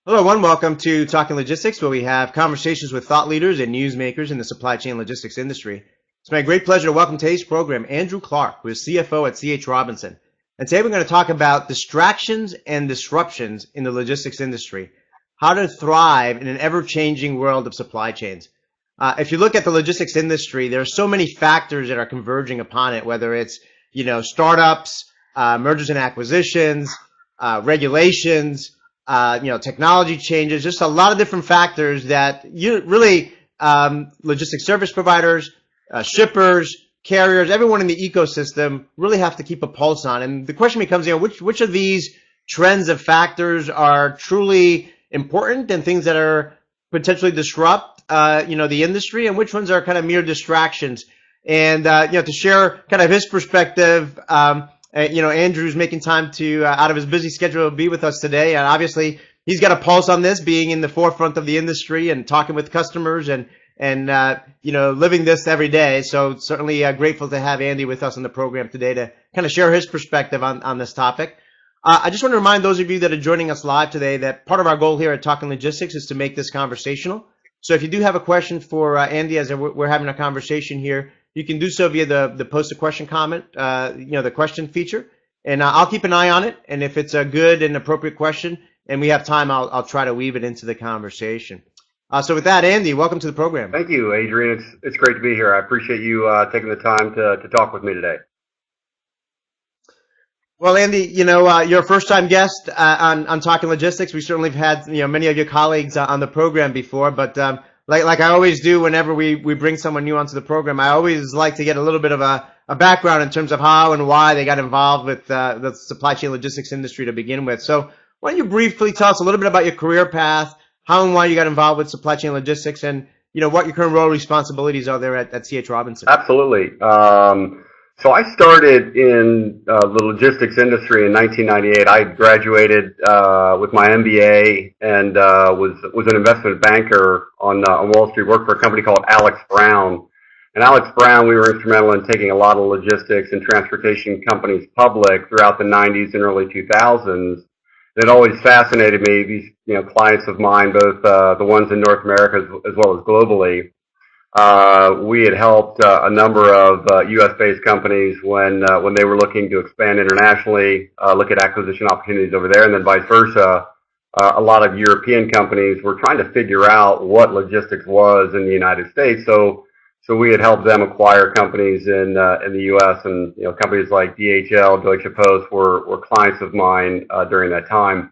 Hello, everyone. Welcome to Talking Logistics, where we have conversations with thought leaders and newsmakers in the supply chain logistics industry. It's my great pleasure to welcome today's program Andrew Clarke, who is CFO at C.H. Robinson. And today we're going to talk about distractions and disruptions in the logistics industry, how to thrive in an ever-changing world of supply chains. If you look at the logistics industry, there are so many factors that are converging upon it, whether it's, startups, mergers and acquisitions, regulations, technology changes, just a lot of different factors that you really, logistics service providers, shippers, carriers, everyone in the ecosystem really have to keep a pulse on. And the question becomes, which of these trends of factors are truly important and things that are potentially disrupt, the industry, and which ones are kind of mere distractions. And, to share kind of his perspective, Andrew's making time to, out of his busy schedule, be with us today. And obviously, he's got a pulse on this, being in the forefront of the industry and talking with customers and living this every day. So certainly grateful to have Andy with us on the program today to kind of share his perspective on this topic. I just want to remind those of you that are joining us live today that part of our goal here at Talking Logistics is to make this conversational. So if you do have a question for Andy as we're having a conversation here, you can do so via the post a question comment, the question feature, and I'll keep an eye on it. And if it's a good and appropriate question and we have time, I'll try to weave it into the conversation. So with that, Andy, welcome to the program. Thank you, Adrian. It's great to be here. I appreciate you taking the time to talk with me today. Well, Andy, you're a first-time guest on Talking Logistics. We certainly have had many of your colleagues on the program before, but like I always do whenever we bring someone new onto the program, I always like to get a little bit of a background in terms of how and why they got involved with the supply chain logistics industry to begin with. So why don't you briefly tell us a little bit about your career path, how and why you got involved with supply chain logistics, and what your current role responsibilities are there at C.H. Robinson? Absolutely. So I started in the logistics industry in 1998. I graduated with my MBA and was an investment banker on Wall Street. Worked for a company called Alex. Brown. And Alex Brown, we were instrumental in taking a lot of logistics and transportation companies public throughout the 90s and early 2000s. It always fascinated me, these clients of mine, both the ones in North America as well as globally. We had helped a number of U.S.-based companies when they were looking to expand internationally, look at acquisition opportunities over there, and then vice versa. A lot of European companies were trying to figure out what logistics was in the United States. So we had helped them acquire companies in the U.S. and companies like DHL, Deutsche Post were clients of mine during that time.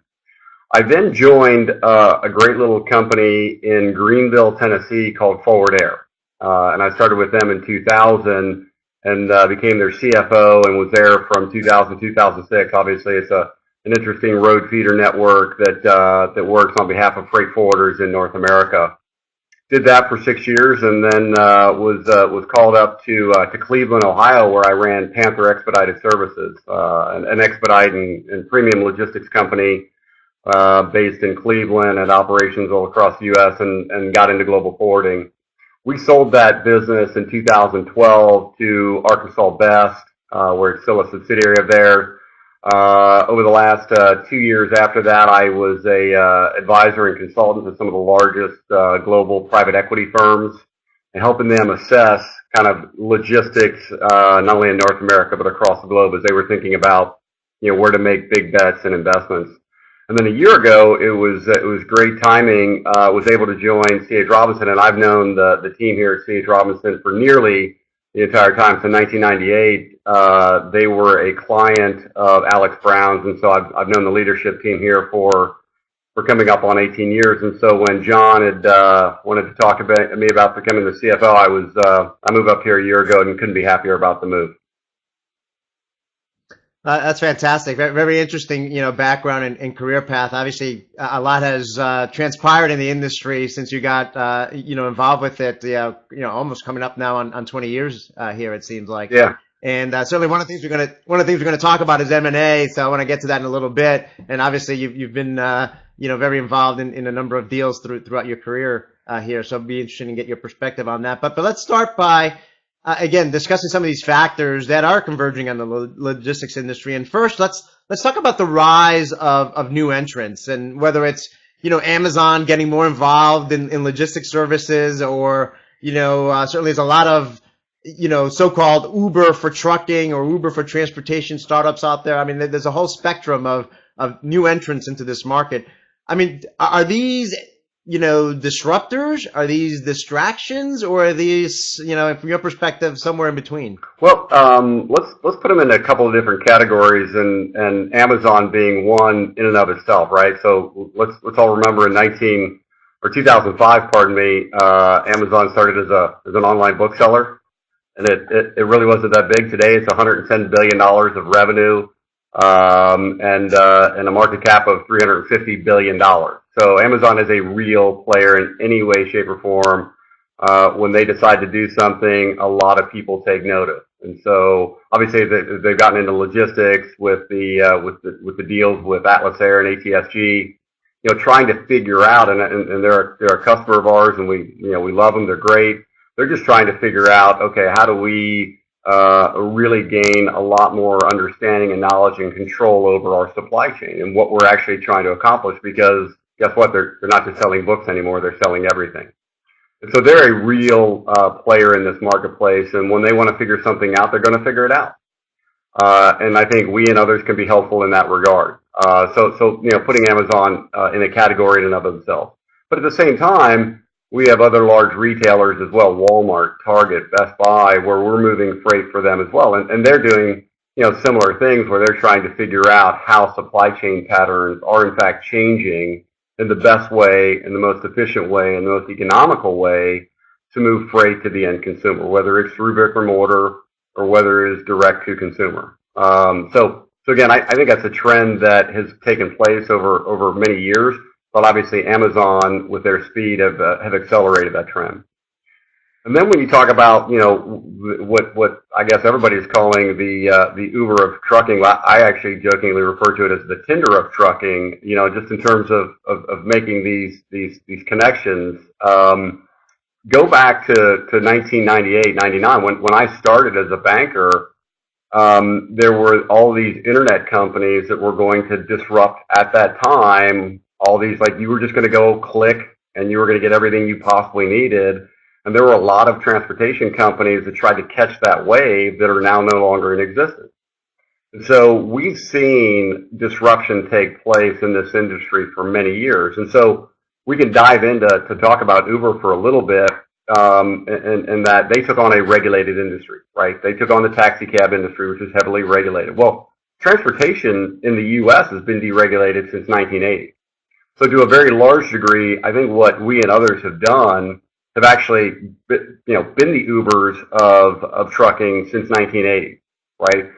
I then joined a great little company in Greenville, Tennessee called Forward Air. And I started with them in 2000 and became their CFO and was there from 2000 to 2006. Obviously, it's an interesting road feeder network that works on behalf of freight forwarders in North America. Did that for 6 years and then was called up to Cleveland, Ohio, where I ran Panther Expedited Services, an expedite and premium logistics company based in Cleveland and operations all across the U.S. and got into global forwarding. We sold that business in 2012 to Arkansas Best, where it's still a subsidiary of theirs. Over the last 2 years after that, I was a advisor and consultant to some of the largest global private equity firms and helping them assess kind of logistics, not only in North America, but across the globe as they were thinking about, where to make big bets and investments. And then a year ago, it was great timing. Was able to join C.H. Robinson, and I've known the team here at C.H. Robinson for nearly the entire time. So 1998, they were a client of Alex. Brown's, and so I've known the leadership team here for coming up on 18 years. And so when John had wanted to talk about me about becoming the CFO, I moved up here a year ago and couldn't be happier about the move. That's fantastic. Very, very interesting, background and career path. Obviously, a lot has transpired in the industry since you got, involved with it. Almost coming up now on 20 years here. It seems like. Yeah. And certainly one of the things we're gonna talk about is M&A. So I want to get to that in a little bit. And obviously, you've been, very involved in a number of deals throughout your career here. So it'd be interesting to get your perspective on that. But let's start by again, discussing some of these factors that are converging on the logistics industry. And first, let's talk about the rise of new entrants, and whether it's Amazon getting more involved in logistics services, or, certainly there's a lot of, so-called Uber for trucking or Uber for transportation startups out there. I mean, there's a whole spectrum of new entrants into this market. I mean, are these, disruptors? Are these distractions, or are these, from your perspective, somewhere in between? Well, let's put them in a couple of different categories, and Amazon being one in and of itself, right? So let's all remember in 2005, pardon me, Amazon started as an online bookseller, and it really wasn't that big. Today, it's $110 billion of revenue, and a market cap of $350 billion. So Amazon is a real player in any way, shape, or form. When they decide to do something, a lot of people take notice. And so obviously they've gotten into logistics with the deals with Atlas Air and ATSG, trying to figure out, and they're a customer of ours, and we love them. They're great. They're just trying to figure out, okay, how do we really gain a lot more understanding and knowledge and control over our supply chain and what we're actually trying to accomplish, because guess what? They're not just selling books anymore. They're selling everything. And so they're a real player in this marketplace, and when they want to figure something out, they're going to figure it out. And I think we and others can be helpful in that regard. So putting Amazon in a category in and of themselves. But at the same time, we have other large retailers as well, Walmart, Target, Best Buy, where we're moving freight for them as well. And they're doing, similar things where they're trying to figure out how supply chain patterns are in fact changing in the best way, in the most efficient way, and the most economical way to move freight to the end consumer, whether it's through brick and mortar or whether it is direct to consumer. So again, I think that's a trend that has taken place over many years. But obviously, Amazon, with their speed, have accelerated that trend. And then when you talk about, what I guess everybody's calling the Uber of trucking, I actually jokingly refer to it as the Tinder of trucking. Just in terms of making these connections. Go back to 1998, 99 when I started as a banker. There were all these internet companies that were going to disrupt at that time. All these, like, you were just going to go click and you were going to get everything you possibly needed. And there were a lot of transportation companies that tried to catch that wave that are now no longer in existence. And so we've seen disruption take place in this industry for many years. And so we can dive into to talk about Uber for a little bit, and that they took on a regulated industry, right? They took on the taxi cab industry, which is heavily regulated. Well, transportation in the U.S. has been deregulated since 1980. So to a very large degree, I think what we and others have done have actually, been the Ubers of trucking since 1980, right?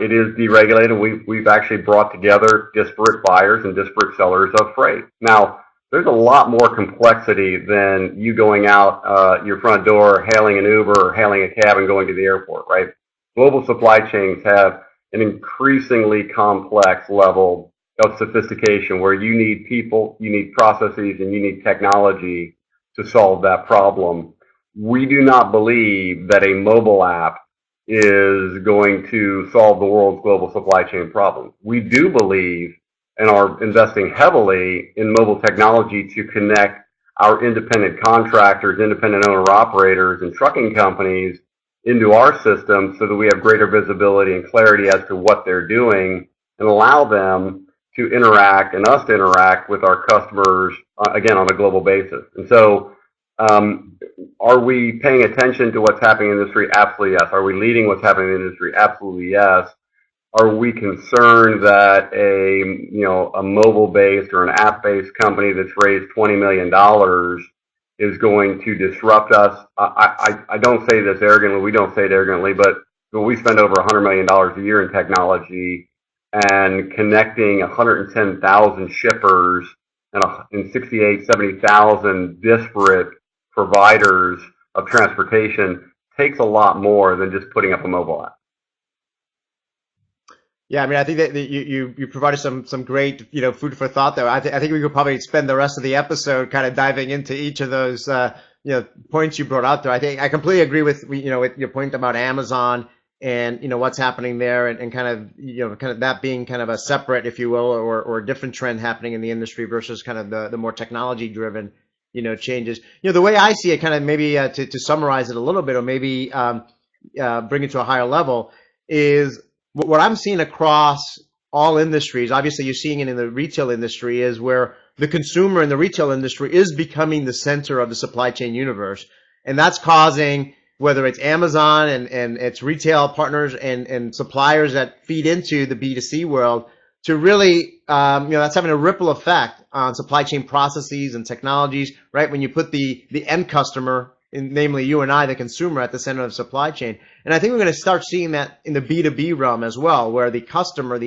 It is deregulated. We've actually brought together disparate buyers and disparate sellers of freight. Now, there's a lot more complexity than you going out your front door, hailing an Uber or hailing a cab and going to the airport, right? Global supply chains have an increasingly complex level of sophistication where you need people, you need processes, and you need technology to solve that problem. We do not believe that a mobile app is going to solve the world's global supply chain problems. We do believe and are investing heavily in mobile technology to connect our independent contractors, independent owner-operators, and trucking companies into our system so that we have greater visibility and clarity as to what they're doing and allow them to interact and us to interact with our customers, again, on a global basis. And so, are we paying attention to what's happening in the industry? Absolutely yes. Are we leading what's happening in the industry? Absolutely yes. Are we concerned that a mobile-based or an app-based company that's raised $20 million is going to disrupt us? I don't say this arrogantly. We don't say it arrogantly, but we spend over $100 million a year in technology and connecting 110,000 shippers and 68, 70,000 disparate providers of transportation takes a lot more than just putting up a mobile app. Yeah, I mean, I think that you provided some great food for thought there. I think we could probably spend the rest of the episode kind of diving into each of those points you brought out there. I think I completely agree with with your point about Amazon and what's happening there, and kind of that being kind of a separate, if you will, or a different trend happening in the industry versus kind of the more technology driven changes. The way I see it, kind of maybe to summarize it a little bit, or maybe bring it to a higher level, is what I'm seeing across all industries. Obviously, you're seeing it in the retail industry, is where the consumer in the retail industry is becoming the center of the supply chain universe, and that's causing, whether it's Amazon and its retail partners and suppliers that feed into the B2C world, to really, that's having a ripple effect on supply chain processes and technologies, right? When you put the end customer, namely you and I, the consumer, at the center of the supply chain. And I think we're going to start seeing that in the B2B realm as well, where the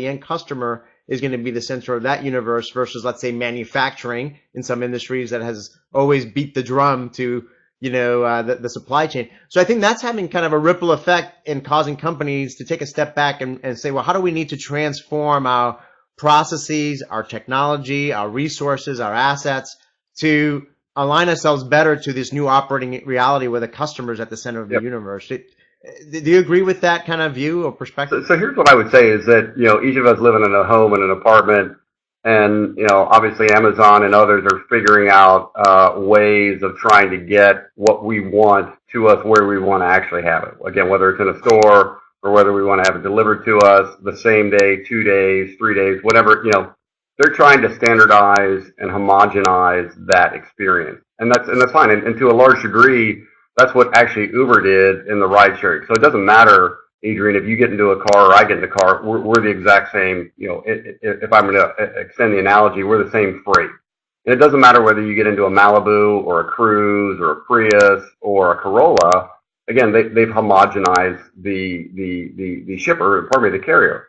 end customer, is going to be the center of that universe versus, let's say, manufacturing in some industries that has always beat the drum to, the supply chain. So I think that's having kind of a ripple effect and causing companies to take a step back and say, well, how do we need to transform our processes, our technology, our resources, our assets to align ourselves better to this new operating reality where the customer is at the center of the universe. Do you agree with that kind of view or perspective? So here's what I would say is that, each of us living in a home and an apartment, and, obviously Amazon and others are figuring out ways of trying to get what we want to us where we want to actually have it. Again, whether it's in a store or whether we want to have it delivered to us the same day, 2 days, 3 days, whatever, they're trying to standardize and homogenize that experience. And that's fine. And to a large degree, that's what actually Uber did in the ride sharing. So it doesn't matter, Adrian, if you get into a car or I get into a car, we're the exact same. If I'm going to extend the analogy, we're the same freight. And it doesn't matter whether you get into a Malibu or a Cruise or a Prius or a Corolla. Again, they've homogenized the shipper, the carrier.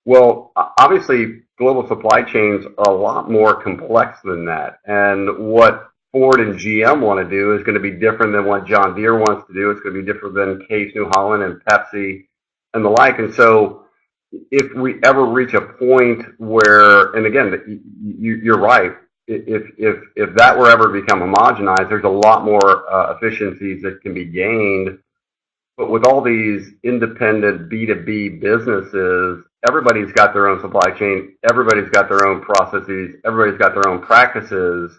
Well, obviously, global supply chains are a lot more complex than that. And what Ford and GM want to do is going to be different than what John Deere wants to do. It's going to be different than Case New Holland and Pepsi and the like. And so if we ever reach a point where, and again, you're right, if that were ever become homogenized, there's a lot more efficiencies that can be gained. But with all these independent B2B businesses, everybody's got their own supply chain, everybody's got their own processes, everybody's got their own practices.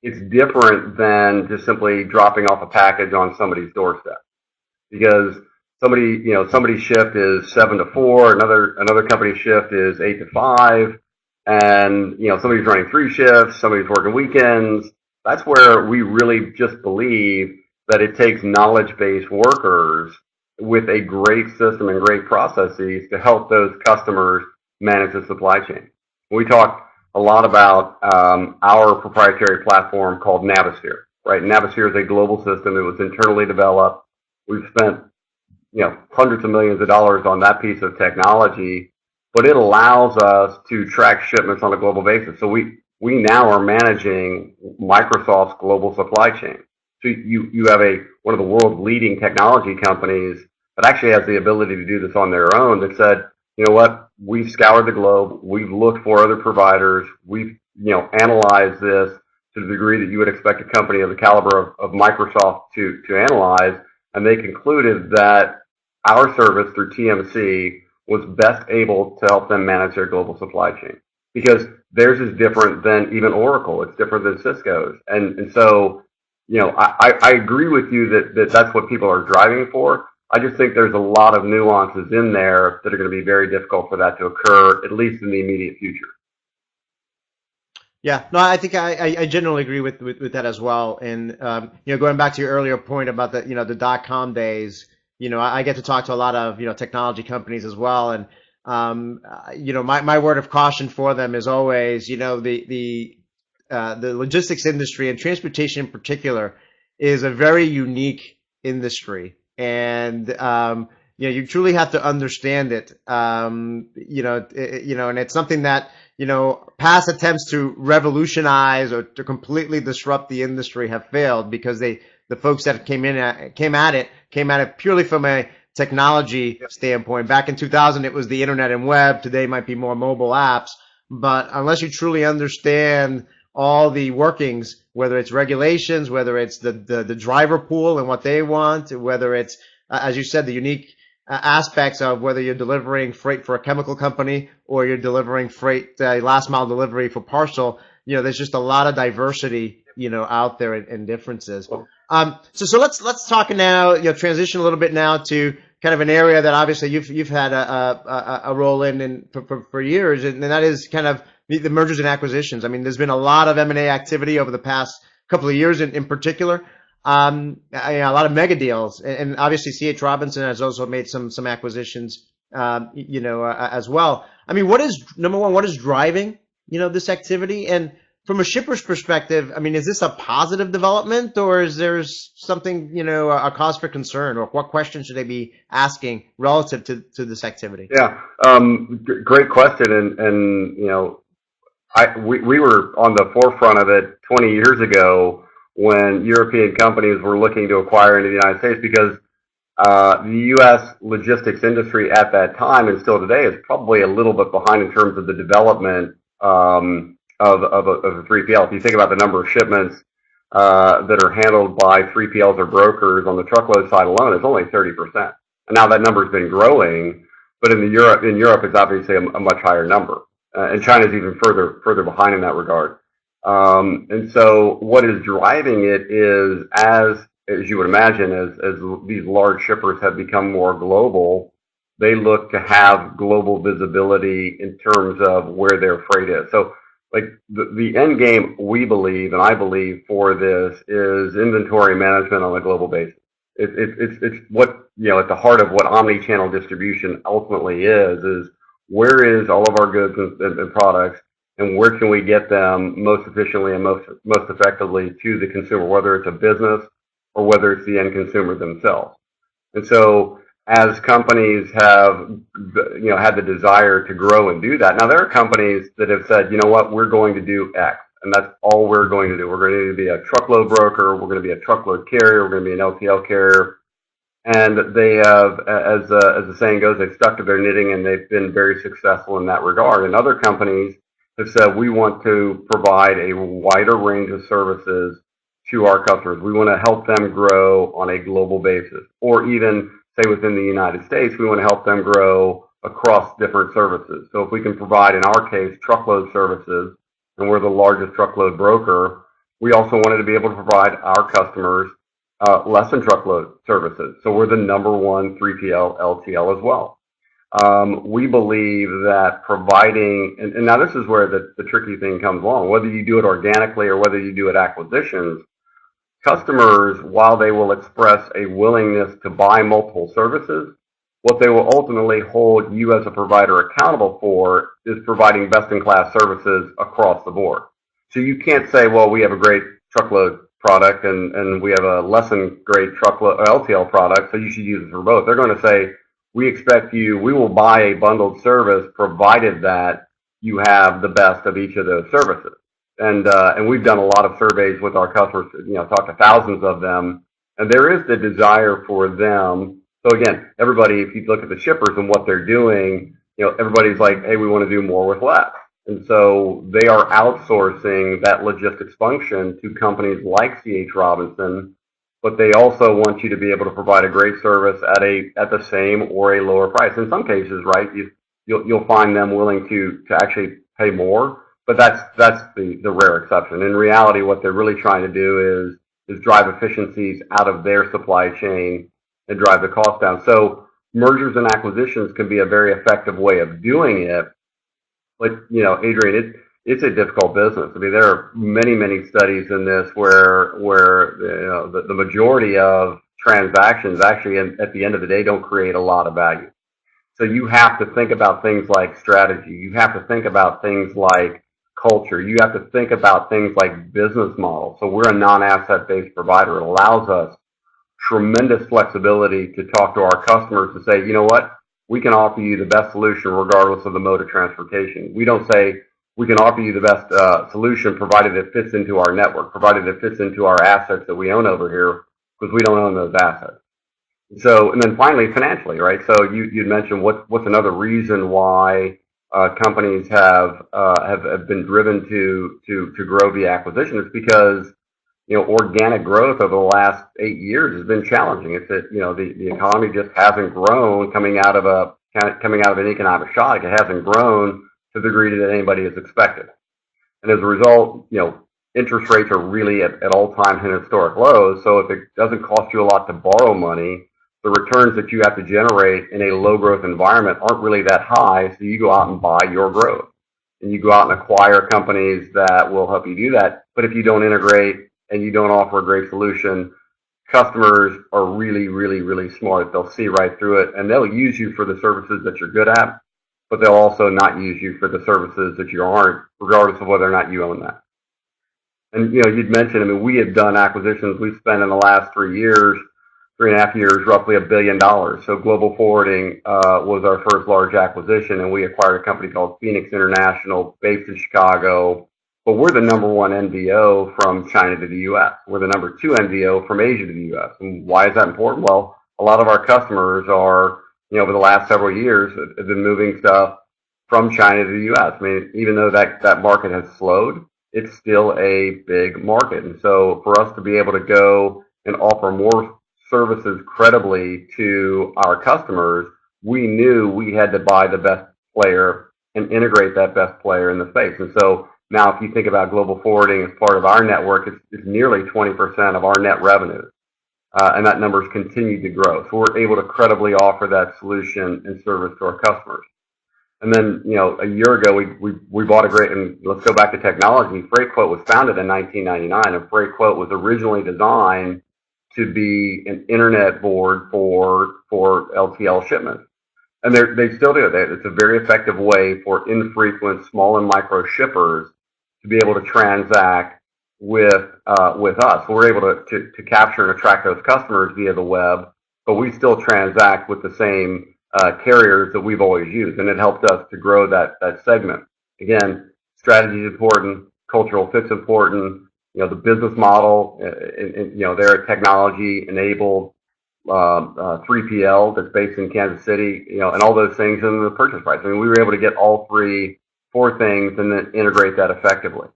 It's different than just simply dropping off a package on somebody's doorstep, because somebody's shift is 7 to 4, another company's shift is 8 to 5, and somebody's running 3 shifts, somebody's working weekends. That's where we really just believe that it takes knowledge-based workers with a great system and great processes to help those customers manage the supply chain. We talk a lot about our proprietary platform called Navisphere, right? Navisphere is a global system. It was internally developed. We've spent, hundreds of millions of dollars on that piece of technology, but it allows us to track shipments on a global basis. So we now are managing Microsoft's global supply chain. So you have one of the world's leading technology companies that actually has the ability to do this on their own, that said, you know what, we've scoured the globe, we've looked for other providers, we've analyzed this to the degree that you would expect a company of the caliber of Microsoft to analyze, and they concluded that our service through TMC was best able to help them manage their global supply chain, because theirs is different than even Oracle, it's different than Cisco's, and so I agree with you that that's what people are driving for. I just think there's a lot of nuances in there that are going to be very difficult for that to occur, at least in the immediate future. Yeah, no, I think I generally agree with that as well. And going back to your earlier point about the .com days, I get to talk to a lot of technology companies as well, and my word of caution for them is always the logistics industry and transportation in particular is a very unique industry. And you truly have to understand it. And it's something that past attempts to revolutionize or to completely disrupt the industry have failed, because the folks that came at it purely from a technology standpoint. Back in 2000, it was the internet and web. Today might be more mobile apps. But unless you truly understand all the workings, whether it's regulations, whether it's the driver pool and what they want, whether it's, as you said, the unique aspects of whether you're delivering freight for a chemical company or you're delivering freight, last mile delivery for parcel. There's just a lot of diversity, out there and differences. So let's talk now, transition a little bit now to kind of an area that obviously you've had a role in for years, and that is kind of the mergers and acquisitions. I mean, there's been a lot of M&A activity over the past couple of years in particular. A lot of mega deals, and obviously C.H. Robinson has also made some acquisitions, as well. I mean, number one, what is driving, this activity? And from a shipper's perspective, I mean, is this a positive development, or is there something, a cause for concern, or what questions should they be asking relative to this activity? Yeah, great question, and we were on the forefront of it 20 years ago when European companies were looking to acquire into the United States, because the U.S. logistics industry at that time and still today is probably a little bit behind in terms of the development of a 3PL. If you think about the number of shipments that are handled by 3PLs or brokers on the truckload side alone, it's only 30%. And now that number's been growing, but in Europe it's obviously a much higher number. And China's even further behind in that regard. And so what is driving it is, as you would imagine, as these large shippers have become more global, they look to have global visibility in terms of where their freight is. So, like, the end game, we believe, and I believe, for this is inventory management on a global basis. It's what, at the heart of what omni-channel distribution ultimately is where is all of our goods and products, and where can we get them most efficiently and most effectively to the consumer, whether it's a business or whether it's the end consumer themselves. And so, as companies have, had the desire to grow and do that, now there are companies that have said, you know what, we're going to do X, and that's all we're going to do. We're going to be a truckload broker, we're going to be a truckload carrier, we're going to be an LTL carrier, and they have, as the saying goes, they've stuck to their knitting, and they've been very successful in that regard. And other companies have said, we want to provide a wider range of services to our customers. We want to help them grow on a global basis, or even say within the United States, we want to help them grow across different services. So if we can provide, in our case, truckload services, and we're the largest truckload broker, we also wanted to be able to provide our customers less than truckload services. So we're the number one 3PL LTL as well. We believe that providing, and now this is where the tricky thing comes along, whether you do it organically or whether you do it acquisitions, customers, while they will express a willingness to buy multiple services, what they will ultimately hold you as a provider accountable for is providing best-in-class services across the board. So you can't say, well, we have a great truckload product and we have a less than great truckload LTL product, so you should use it for both. They're going to say, we will buy a bundled service provided that you have the best of each of those services. And we've done a lot of surveys with our customers, talked to thousands of them, and there is the desire for them. So again, everybody, if you look at the shippers and what they're doing, everybody's like, hey, we want to do more with less. And so they are outsourcing that logistics function to companies like C.H. Robinson, but they also want you to be able to provide a great service at the same or a lower price. In some cases, right, you'll find them willing to actually pay more. But that's the rare exception. In reality, what they're really trying to do is drive efficiencies out of their supply chain and drive the cost down. So mergers and acquisitions can be a very effective way of doing it. But, Adrian, it's a difficult business. I mean, there are many studies in this where the majority of transactions actually, at the end of the day, don't create a lot of value. So you have to think about things like strategy. You have to think about things like culture. You have to think about things like business models. So we're a non-asset based provider. It allows us tremendous flexibility to talk to our customers to say, you know what, we can offer you the best solution regardless of the mode of transportation. We don't say we can offer you the best solution provided it fits into our network, provided it fits into our assets that we own over here, because we don't own those assets. So, and then finally, financially, right? So you'd mentioned what's another reason why companies have been driven to grow via acquisition. It's because organic growth over the last 8 years has been challenging. It's that, the economy just hasn't grown coming out of an economic shock. It hasn't grown to the degree that anybody has expected. And as a result, interest rates are really at all-time historic lows. So if it doesn't cost you a lot to borrow money, the returns that you have to generate in a low-growth environment aren't really that high. So you go out and buy your growth, and you go out and acquire companies that will help you do that. But if you don't integrate and you don't offer a great solution, customers are really, really, really smart. They'll see right through it, and they'll use you for the services that you're good at, but they'll also not use you for the services that you aren't, regardless of whether or not you own that. And, you'd mentioned, we have done acquisitions. We've spent in the last 3.5 years, roughly $1 billion. So Global Forwarding was our first large acquisition, and we acquired a company called Phoenix International, based in Chicago. But we're the number one NVO from China to the U.S. We're the number two NVO from Asia to the U.S. And why is that important? Well, a lot of our customers are, over the last several years, have been moving stuff from China to the U.S. Even though that market has slowed, it's still a big market. And so for us to be able to go and offer more services credibly to our customers, we knew we had to buy the best player and integrate that best player in the space. And so now if you think about Global Forwarding as part of our network, it's nearly 20% of our net revenues. And that number's continued to grow. So we're able to credibly offer that solution and service to our customers. And then, a year ago, we bought and let's go back to technology. Freightquote was founded in 1999, and Freightquote was originally designed to be an internet board for LTL shipments. And they still do. It's a very effective way for infrequent small and micro shippers to be able to transact with us. We're able to capture and attract those customers via the web, but we still transact with the same carriers that we've always used, and it helped us to grow that segment. Again, strategy is important, cultural fit's important. The business model, they're a technology-enabled 3PL that's based in Kansas City, and all those things in the purchase price. We were able to get all four things and then integrate that effectively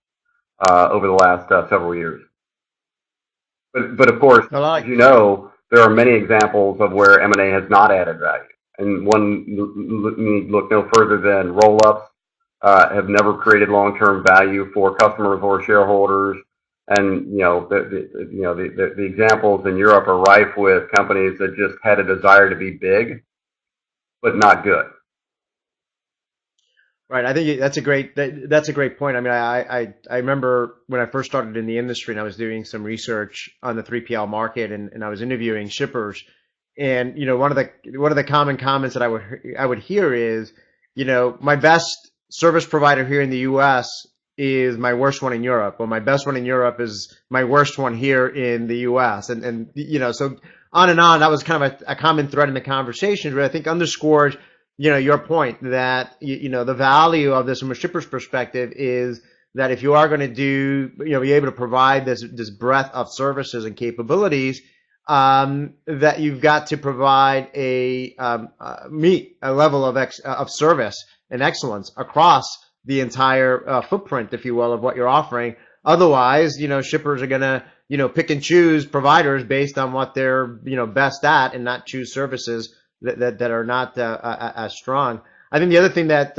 over the last several years. But of course, as you know, there are many examples of where M&A has not added value. And one look no further than roll-ups have never created long-term value for customers or shareholders. And the examples in Europe are rife with companies that just had a desire to be big, but not good. Right. I think that's a great point. I remember when I first started in the industry and I was doing some research on the 3PL market and I was interviewing shippers. And one of the common comments that I would hear is, my best service provider here in the U.S. is my worst one in Europe, or my best one in Europe is my worst one here in the U.S. And so on and on. That was kind of a common thread in the conversations, but I think underscores your point that the value of this from a shipper's perspective is that if you are going to be able to provide this breadth of services and capabilities, that you've got to provide meet a level of service and excellence across the entire footprint, if you will, of what you're offering. Otherwise, shippers are gonna pick and choose providers based on what they're best at, and not choose services that are not as strong. I think the other thing that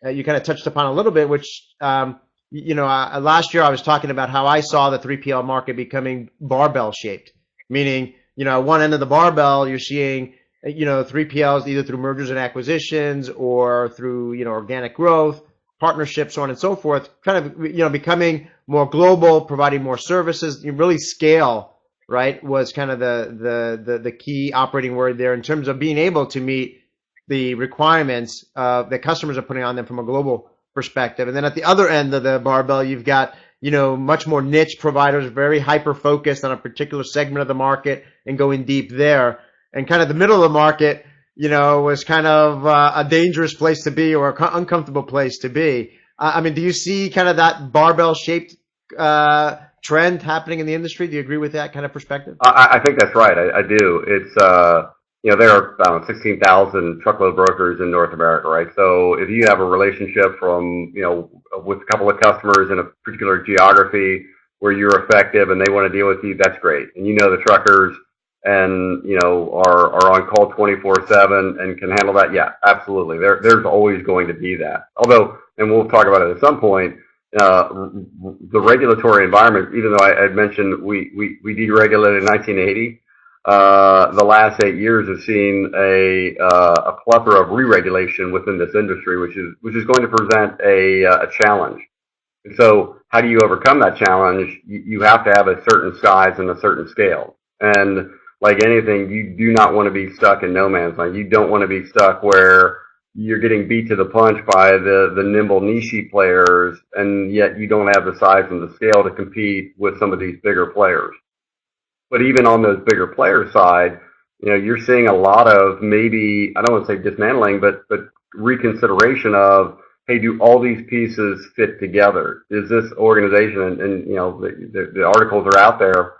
you kind of touched upon a little bit, which last year I was talking about how I saw the 3PL market becoming barbell shaped. Meaning, one end of the barbell, you're seeing, 3PLs either through mergers and acquisitions or through, organic growth, partnerships, so on and so forth, kind of, becoming more global, providing more services. Really scale, right, was kind of the key operating word there in terms of being able to meet the requirements that customers are putting on them from a global perspective. And then at the other end of the barbell, you've got much more niche providers, very hyper-focused on a particular segment of the market and going deep there. And kind of the middle of the market, was kind of a dangerous place to be or an uncomfortable place to be. Do you see kind of that barbell-shaped trend happening in the industry? Do you agree with that kind of perspective? I think that's right. I do. It's there are about 16,000 truckload brokers in North America, right? So if you have a relationship from with a couple of customers in a particular geography, where you're effective and they want to deal with you, that's great. And the truckers and are on call 24/7 and can handle that. Yeah, absolutely. There's always going to be that. Although, and we'll talk about it at some point, the regulatory environment. Even though I had mentioned we deregulated in 1980, the last 8 years have seen a plethora of re-regulation within this industry, which is going to present a challenge. And so, how do you overcome that challenge? You have to have a certain size and a certain scale. And like anything, you do not want to be stuck in no man's land. You don't want to be stuck where you're getting beat to the punch by the nimble niche players, and yet you don't have the size and the scale to compete with some of these bigger players. But even on those bigger player side, you're seeing a lot of, maybe, I don't want to say dismantling, but reconsideration of, hey, do all these pieces fit together? Is this organization, and the articles are out there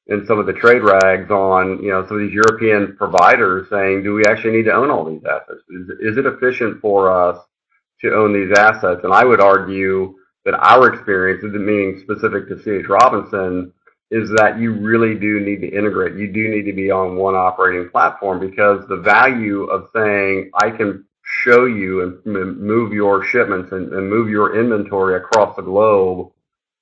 in some of the trade rags on, some of these European providers saying, do we actually need to own all these assets? Is it efficient for us to own these assets? And I would argue that our experience, meaning specific to C.H. Robinson, is that you really do need to integrate. You do need to be on one operating platform, because the value of saying, I can show you and move your shipments and move your inventory across the globe,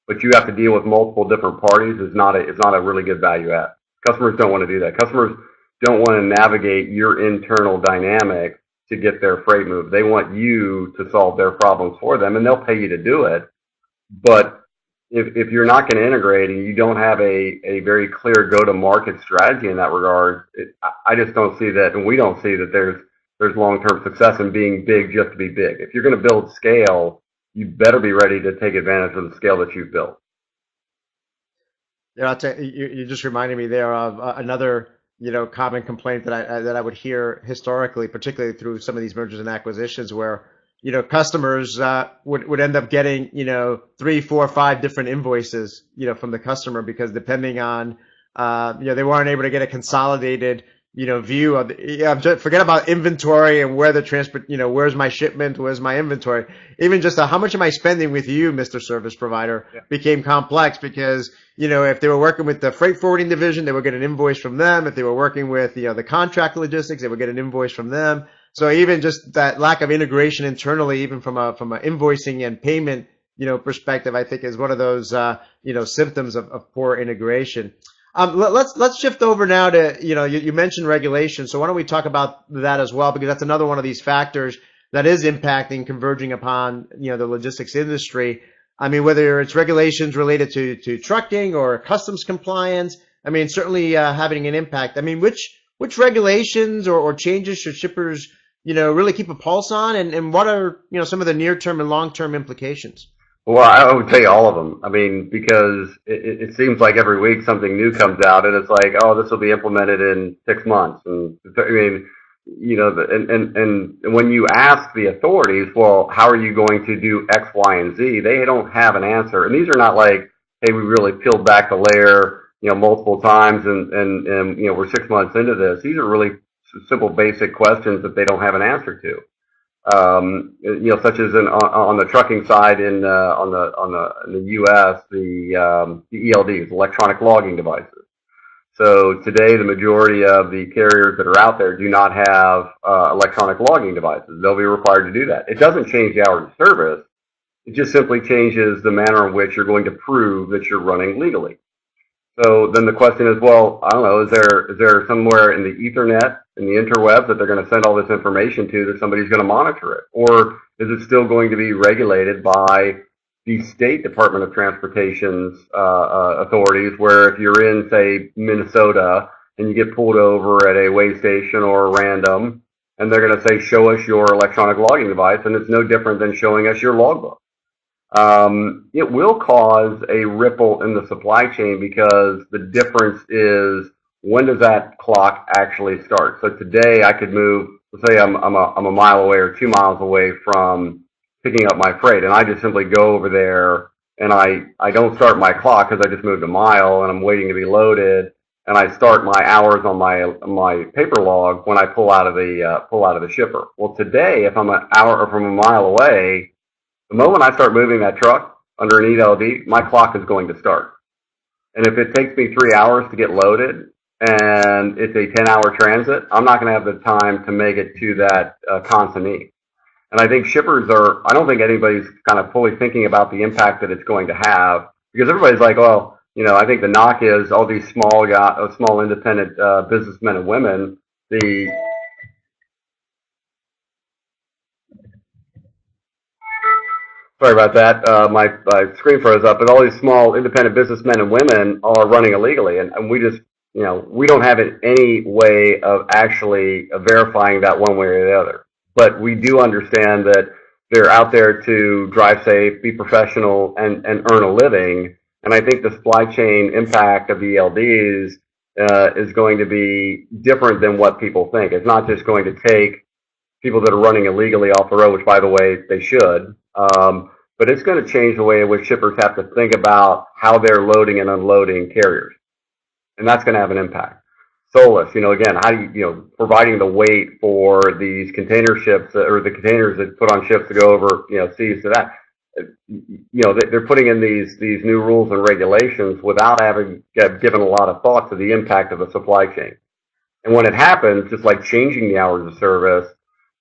but you have to deal with multiple different parties, is not a really good value add. Customers don't want to do that. Customers don't want to navigate your internal dynamic to get their freight moved. They want you to solve their problems for them, and they'll pay you to do it. But if you're not going to integrate and you don't have a very clear go-to-market strategy in that regard, I just don't see that, and we don't see that there's long-term success in being big just to be big. If you're going to build scale, you better be ready to take advantage of the scale that you've built. Yeah, you just reminded me there of another common complaint that I would hear historically, particularly through some of these mergers and acquisitions, where customers would end up getting 3, 4, 5 different invoices from the customer, because depending on they weren't able to get a consolidated view of forget about inventory and where the transport, where's my shipment, where's my inventory. Even just how much am I spending with you, Mr. Service Provider, became complex, because, if they were working with the freight forwarding division, they would get an invoice from them. If they were working with, the contract logistics, they would get an invoice from them. So even just that lack of integration internally, even from a invoicing and payment, perspective, I think is one of those, symptoms of poor integration. Let's shift over now to, you mentioned regulation. So why don't we talk about that as well? Because that's another one of these factors that is impacting, converging upon, the logistics industry. I mean, whether it's regulations related to trucking or customs compliance, I mean, certainly having an impact. I mean, which regulations or changes should shippers, really keep a pulse on, and what are, some of the near-term and long-term implications? Well, I would tell you all of them. I mean, because it seems like every week something new comes out, and it's like, oh, this will be implemented in 6 months. And I mean, and when you ask the authorities, well, how are you going to do X, Y, and Z? They don't have an answer. And these are not like, hey, we really peeled back the layer, multiple times, and we're 6 months into this. These are really simple, basic questions that they don't have an answer to. Such as on the trucking side in the U.S., the ELDs, electronic logging devices. So today, the majority of the carriers that are out there do not have electronic logging devices. They'll be required to do that. It doesn't change the hours of service. It just simply changes the manner in which you're going to prove that you're running legally. So then the question is, well, I don't know, is there somewhere in the Ethernet, in the interweb, that they're going to send all this information to that somebody's going to monitor it? Or is it still going to be regulated by the State Department of Transportation's authorities, where if you're in, say, Minnesota, and you get pulled over at a weigh station or random, and they're going to say, show us your electronic logging device, and it's no different than showing us your logbook. It will cause a ripple in the supply chain, because the difference is, when does that clock actually start? So today I could move, let's say I'm a mile away or 2 miles away from picking up my freight, and I just simply go over there, and I don't start my clock because I just moved a mile and I'm waiting to be loaded, and I start my hours on my paper log when I pull out of the shipper. Well, today, if I'm an hour or from a mile away, the moment I start moving that truck under an ELD, my clock is going to start. And if it takes me 3 hours to get loaded and it's a 10-hour transit, I'm not going to have the time to make it to that consignee. And I think I don't think anybody's kind of fully thinking about the impact that it's going to have, because everybody's like, well, I think the knock is all these small independent businessmen and women, sorry about that. My screen froze up, but all these small independent businessmen and women are running illegally, and we just, we don't have any way of actually verifying that one way or the other. But we do understand that they're out there to drive safe, be professional, and earn a living. And I think the supply chain impact of ELDs is going to be different than what people think. It's not just going to take people that are running illegally off the road, which, by the way, they should. But it's going to change the way in which shippers have to think about how they're loading and unloading carriers. And that's going to have an impact. Solus, again, how do you, providing the weight for these container ships or the containers that put on ships to go over, seas to that. They're putting in these new rules and regulations without having given a lot of thought to the impact of the supply chain. And when it happens, just like changing the hours of service,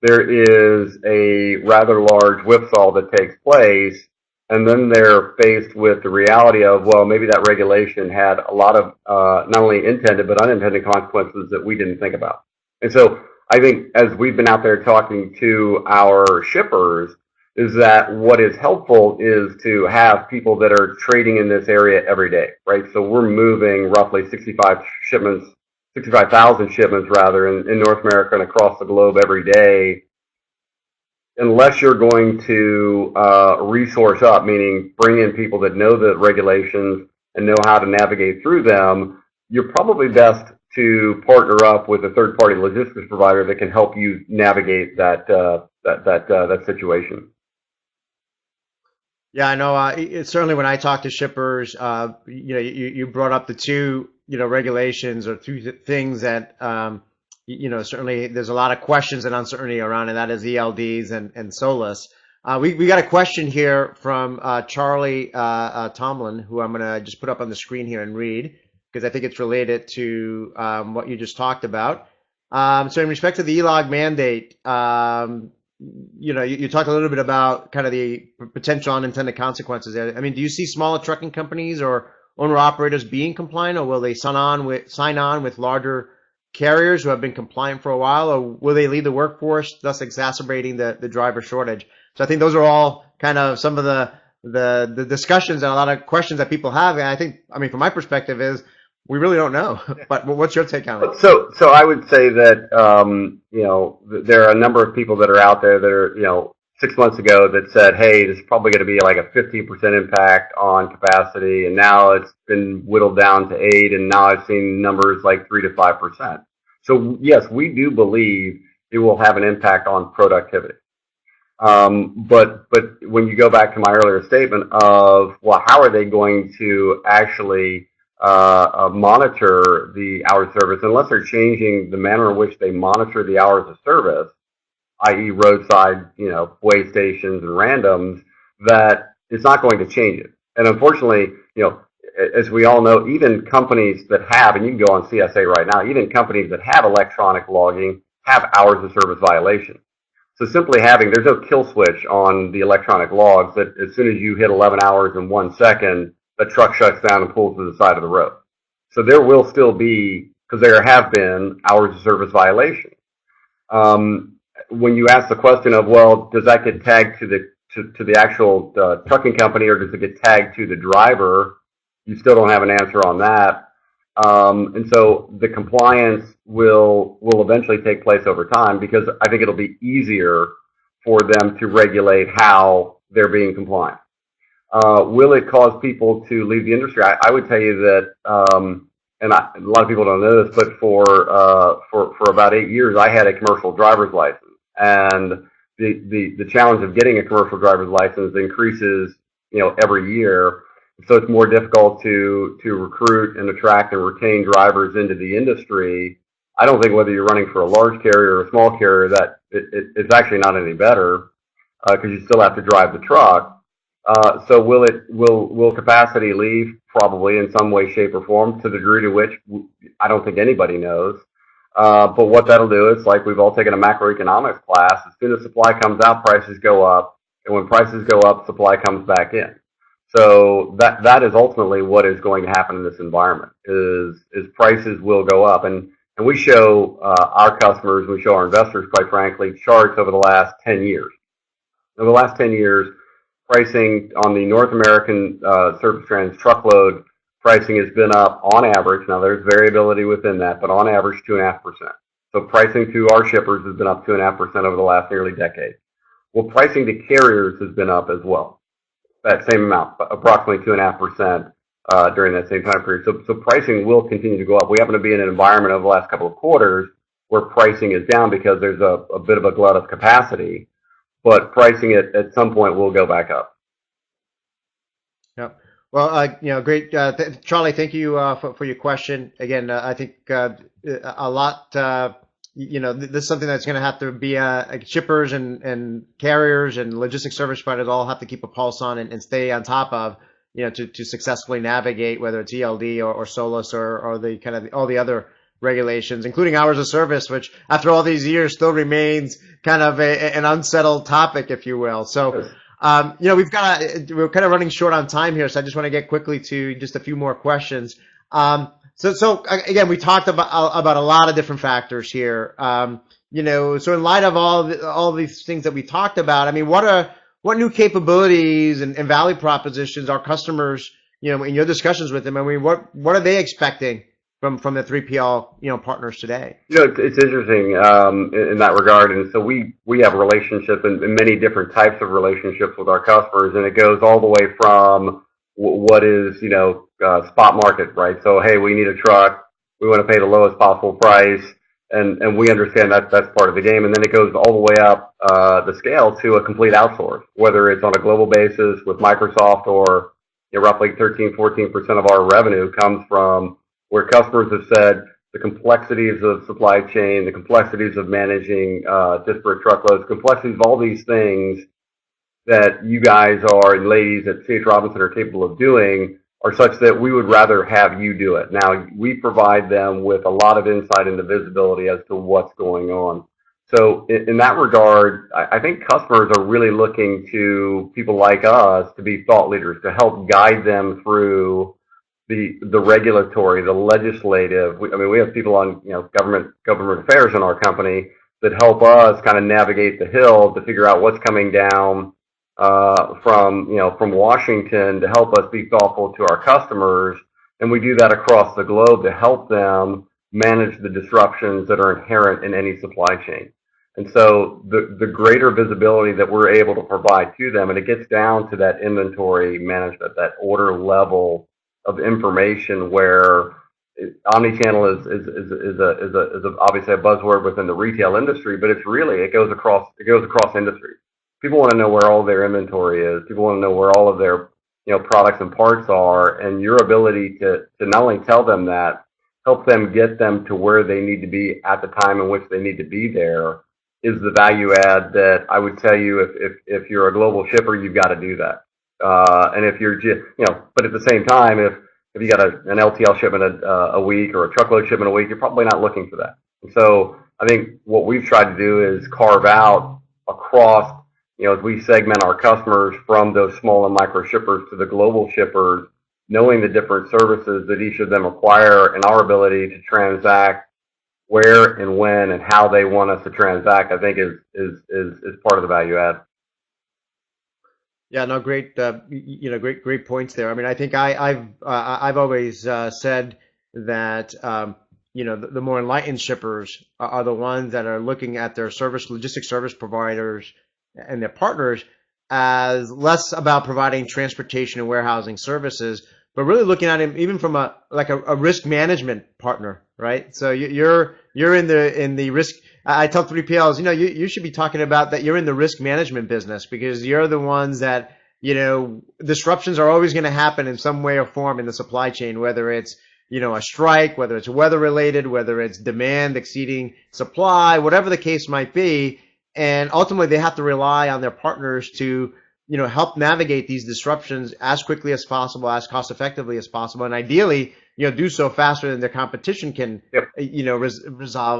there is a rather large whipsaw that takes place, and then they're faced with the reality of, well, maybe that regulation had a lot of not only intended but unintended consequences that we didn't think about. And so I think as we've been out there talking to our shippers, is that what is helpful is to have people that are trading in this area every day, right? So we're moving roughly 65,000 shipments rather in North America and across the globe every day. Unless you're going to resource up, meaning bring in people that know the regulations and know how to navigate through them, you're probably best to partner up with a third-party logistics provider that can help you navigate that situation. Yeah, I know. It's certainly when I talk to shippers, you brought up the two, regulations or two things that, certainly there's a lot of questions and uncertainty around, and that is ELDs and Solus. We got a question here from Charlie Tomlin, who I'm going to just put up on the screen here and read, because I think it's related to what you just talked about. So in respect to the ELog mandate, you talked a little bit about kind of the potential unintended consequences there. I mean, do you see smaller trucking companies or owner-operators being compliant, or will they sign on with larger carriers who have been compliant for a while, or will they leave the workforce, thus exacerbating the driver shortage? So I think those are all kind of some of the discussions and a lot of questions that people have. And I think, from my perspective, is we really don't know. But what's your take on it? So I would say that there are a number of people that are out there that are 6 months ago that said, hey, this is probably going to be like a 15% impact on capacity, and now it's been whittled down to 8%, and now I've seen numbers like 3 to 5%. So yes, we do believe it will have an impact on productivity. But when you go back to my earlier statement of, well, how are they going to actually monitor the hours of service, unless they're changing the manner in which they monitor the hours of service, i.e. roadside, way stations and randoms, that it's not going to change it. And unfortunately, as we all know, even companies that have, and you can go on CSA right now, even companies that have electronic logging have hours of service violation. So simply there's no kill switch on the electronic logs that as soon as you hit 11 hours and 1 second, the truck shuts down and pulls to the side of the road. So there will still be, because there have been, hours of service violation. When you ask the question of, well, does that get tagged to the actual trucking company, or does it get tagged to the driver? You still don't have an answer on that. And so the compliance will eventually take place over time, because I think it'll be easier for them to regulate how they're being compliant. Will it cause people to leave the industry? I would tell you that, and a lot of people don't know this, but for about 8 years, I had a commercial driver's license, and the challenge of getting a commercial driver's license increases, every year. So it's more difficult to recruit and attract and retain drivers into the industry. I don't think whether you're running for a large carrier or a small carrier that it's actually not any better, because you still have to drive the truck. So will capacity leave? probably in some way, shape, or form, to the degree to which I don't think anybody knows. But what that'll do is, like we've all taken a macroeconomics class, as soon as supply comes out, prices go up. And when prices go up, supply comes back in. So that is ultimately what is going to happen in this environment is prices will go up. And we show our customers, we show our investors, quite frankly, charts over the last 10 years. Over the last 10 years, pricing on the North American surface trans truckload pricing has been up on average. Now there's variability within that, but on average 2.5%. So pricing to our shippers has been up 2.5% over the last nearly decade. Well, pricing to carriers has been up as well. That same amount, approximately 2.5% during that same time period. So pricing will continue to go up. We happen to be in an environment over the last couple of quarters where pricing is down because there's a bit of a glut of capacity, but pricing at some point will go back up. Yep. Well, great. Charlie, thank you for your question. Again, I think a lot, this is something that's going to have to be like shippers and carriers and logistics service providers all have to keep a pulse on and stay on top of, to successfully navigate, whether it's ELD or SOLAS or the kind of all the other regulations, including hours of service, which after all these years still remains kind of an unsettled topic, if you will. So, we're kind of running short on time here, so I just want to get quickly to just a few more questions. So again, we talked about a lot of different factors here. So in light of all these things that we talked about, I mean, what new capabilities and value propositions are customers, in your discussions with them? I mean, what are they expecting from the 3PL, partners today? It's interesting in that regard, and so we have a relationship and many different types of relationships with our customers, and it goes all the way from what is spot market, right? So hey, we need a truck, we want to pay the lowest possible price, and we understand that that's part of the game, and then it goes all the way up the scale to a complete outsource, whether it's on a global basis with Microsoft or roughly 13-14% of our revenue comes from where customers have said the complexities of supply chain, the complexities of managing disparate truckloads, complexities of all these things that you guys are and ladies at C.H. Robinson are capable of doing are such that we would rather have you do it. Now, we provide them with a lot of insight into visibility as to what's going on. So in that regard, I think customers are really looking to people like us to be thought leaders, to help guide them through the regulatory, the legislative. We have people on government affairs in our company that help us kind of navigate the hill to figure out what's coming down from Washington to help us be thoughtful to our customers, and we do that across the globe to help them manage the disruptions that are inherent in any supply chain. And so the greater visibility that we're able to provide to them, and it gets down to that inventory management, that order level of information where omnichannel is obviously a buzzword within the retail industry, but it goes across industries. People want to know where all their inventory is. People want to know where all of their products and parts are, and your ability to not only tell them that, help them get them to where they need to be at the time in which they need to be there is the value add that I would tell you if you're a global shipper, you've got to do that. And if you're just, but at the same time, if you got an LTL shipment a week or a truckload shipment a week, you're probably not looking for that. And so I think what we've tried to do is carve out across, as we segment our customers from those small and micro shippers to the global shippers, knowing the different services that each of them require and our ability to transact where and when and how they want us to transact, I think is part of the value add. Yeah, no, great, great points there. I mean, I think I've always said that the more enlightened shippers are the ones that are looking at their logistics service providers and their partners as less about providing transportation and warehousing services, but really looking at him even from a risk management partner, right? So you're in the risk. I tell 3PLs, you should be talking about that you're in the risk management business because you're the ones that, disruptions are always going to happen in some way or form in the supply chain, whether it's, a strike, whether it's weather related, whether it's demand exceeding supply, whatever the case might be. And ultimately they have to rely on their partners to help navigate these disruptions as quickly as possible, as cost effectively as possible, and ideally, do so faster than their competition can, Yep.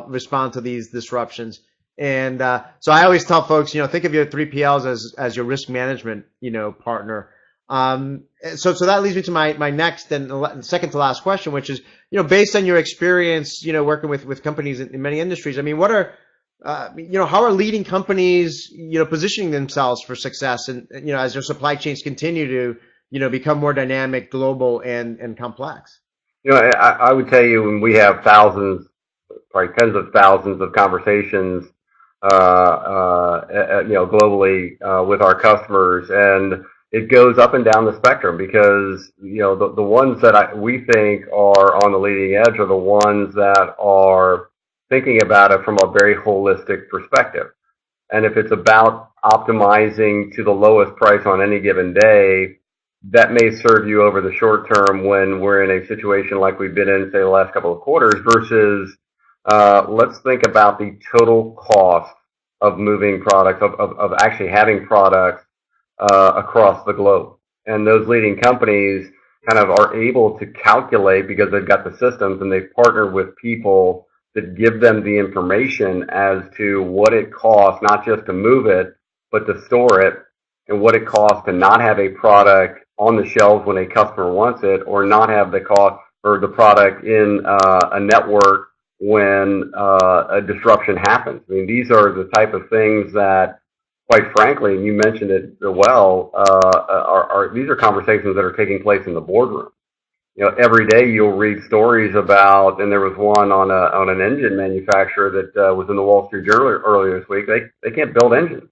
respond to these disruptions. And so I always tell folks, think of your 3PLs as your risk management, partner. So that leads me to my next and second to last question, which is, based on your experience, working with companies in many industries. I mean, what are how are leading companies, positioning themselves for success, and as their supply chains continue to, become more dynamic, global, and complex? I would tell you, when we have thousands, probably tens of thousands of conversations, globally, with our customers, and it goes up and down the spectrum, because the ones that we think are on the leading edge are the ones that are thinking about it from a very holistic perspective. And if it's about optimizing to the lowest price on any given day, that may serve you over the short term when we're in a situation like we've been in, say, the last couple of quarters, versus let's think about the total cost of moving products, of actually having products across the globe. And those leading companies kind of are able to calculate, because they've got the systems and they've partnered with people that give them the information as to what it costs, not just to move it, but to store it, and what it costs to not have a product on the shelves when a customer wants it, or not have the cost or the product in a network when a disruption happens. I mean, these are the type of things that, quite frankly, and you mentioned it well, these are conversations that are taking place in the boardroom. Every day you'll read stories about, and there was one on an engine manufacturer that was in the Wall Street Journal earlier this week. They can't build engines.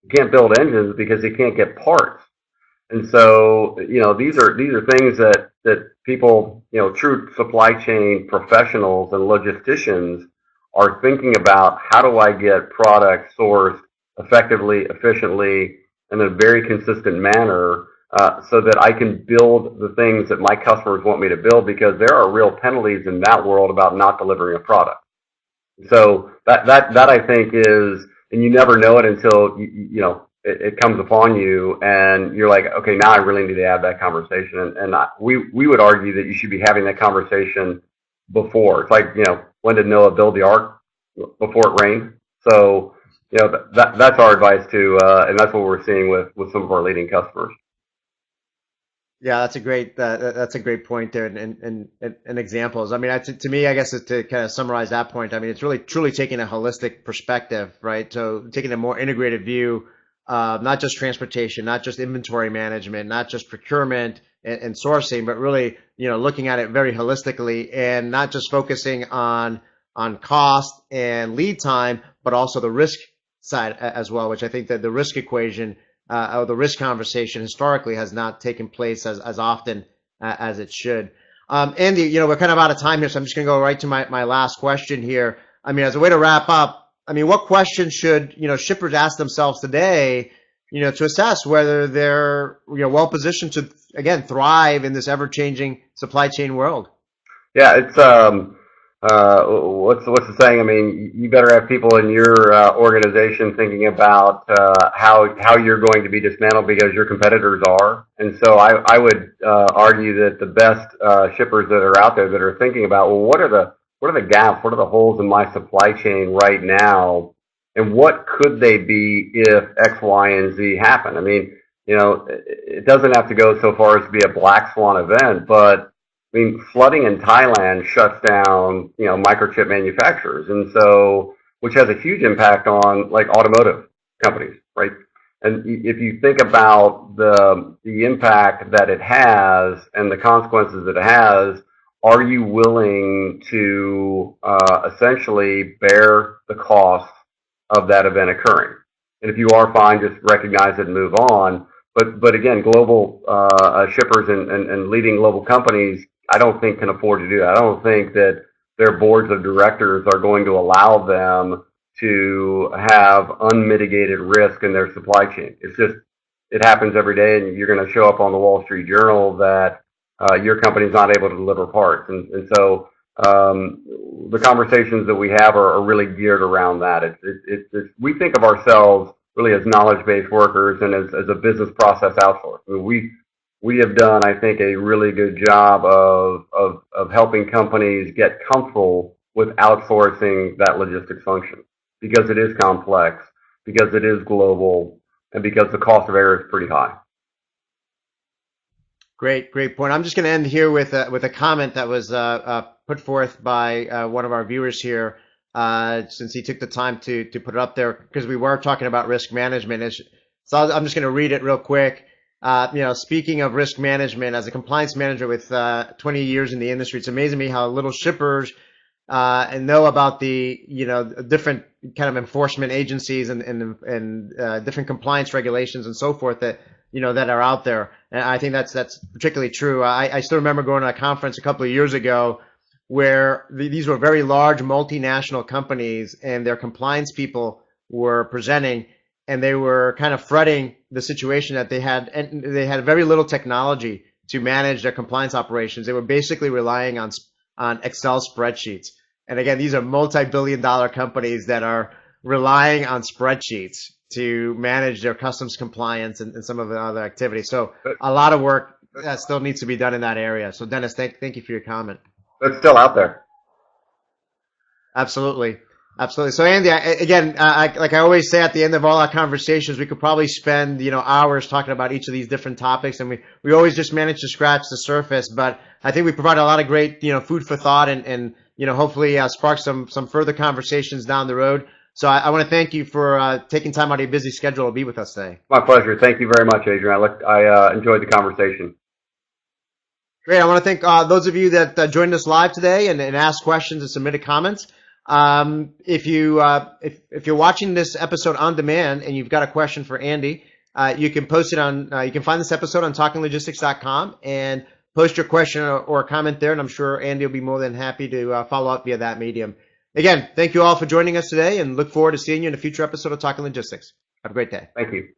You can't build engines because they can't get parts. And so, these are things that people, true supply chain professionals and logisticians are thinking about. How do I get product sourced effectively, efficiently, in a very consistent manner, so that I can build the things that my customers want me to build, because there are real penalties in that world about not delivering a product. So that I think is, and you never know it until it comes upon you, and you're like, okay, now I really need to have that conversation. And we would argue that you should be having that conversation before. It's like, when did Noah build the ark? Before it rained. So that's our advice to, and that's what we're seeing with some of our leading customers. Yeah, that's a great point there, and examples. I mean, to me, I guess, to kind of summarize that point, I mean, it's really truly taking a holistic perspective, right? So taking a more integrated view, not just transportation, not just inventory management, not just procurement and sourcing, but really, looking at it very holistically, and not just focusing on cost and lead time, but also the risk side as well, which I think that the risk equation, or the risk conversation, historically has not taken place as often as it should. Andy, we're kind of out of time here, so I'm just going to go right to my last question here. I mean, as a way to wrap up, I mean, what questions should, shippers ask themselves today, to assess whether they're, well positioned to, again, thrive in this ever-changing supply chain world? Yeah, it's what's the saying? I mean, you better have people in your organization thinking about how you're going to be dismantled, because your competitors are. And so I would argue that the best shippers that are out there that are thinking about, well, what are the gaps, what are the holes in my supply chain right now, and what could they be if X, Y, and Z happen? I mean, it doesn't have to go so far as to be a black swan event, but I mean, flooding in Thailand shuts down, microchip manufacturers, and so, which has a huge impact on, like, automotive companies, right? And if you think about the impact that it has and the consequences that it has, are you willing to essentially bear the cost of that event occurring? And if you are, fine, just recognize it and move on. But again, global shippers and leading global companies, I don't think, can afford to do that. I don't think that their boards of directors are going to allow them to have unmitigated risk in their supply chain. It's just, it happens every day, and you're going to show up on the Wall Street Journal that your company's not able to deliver parts. And so the conversations that we have are really geared around that. We think of ourselves really as knowledge-based workers and as a business process outsource. I mean, we have done, I think, a really good job of helping companies get comfortable with outsourcing that logistics function because it is complex, because it is global, and because the cost of error is pretty high. Great point. I'm just going to end here with a comment that was put forth by one of our viewers here, since he took the time to put it up there, because we were talking about risk management. So I'm just going to read it real quick. Speaking of risk management, as a compliance manager with 20 years in the industry, it's amazing to me how little shippers and know about the different kind of enforcement agencies and different compliance regulations and so forth that that are out there. And I think that's particularly true. I still remember going to a conference a couple of years ago where these were very large multinational companies and their compliance people were presenting, and they were kind of fretting the situation that they had very little technology to manage their compliance operations. They were basically relying on Excel spreadsheets. And again, these are multi-billion-dollar companies that are relying on spreadsheets to manage their customs compliance and some of the other activities. So a lot of work still needs to be done in that area. So Dennis, thank you for your comment. It's still out there. Absolutely. So Andy, again, like I always say at the end of all our conversations, we could probably spend hours talking about each of these different topics, and we always just manage to scratch the surface. But I think we provide a lot of great food for thought and hopefully spark some further conversations down the road. So I want to thank you for taking time out of your busy schedule to be with us today. My pleasure. Thank you very much, Adrian. I enjoyed the conversation. Great. I want to thank those of you that joined us live today and asked questions and submitted comments. If you're watching this episode on demand and you've got a question for Andy, you can post it on. You can find this episode on talkinglogistics.com and post your question or comment there, and I'm sure Andy will be more than happy to follow up via that medium. Again, thank you all for joining us today, and look forward to seeing you in a future episode of Talking Logistics. Have a great day. Thank you.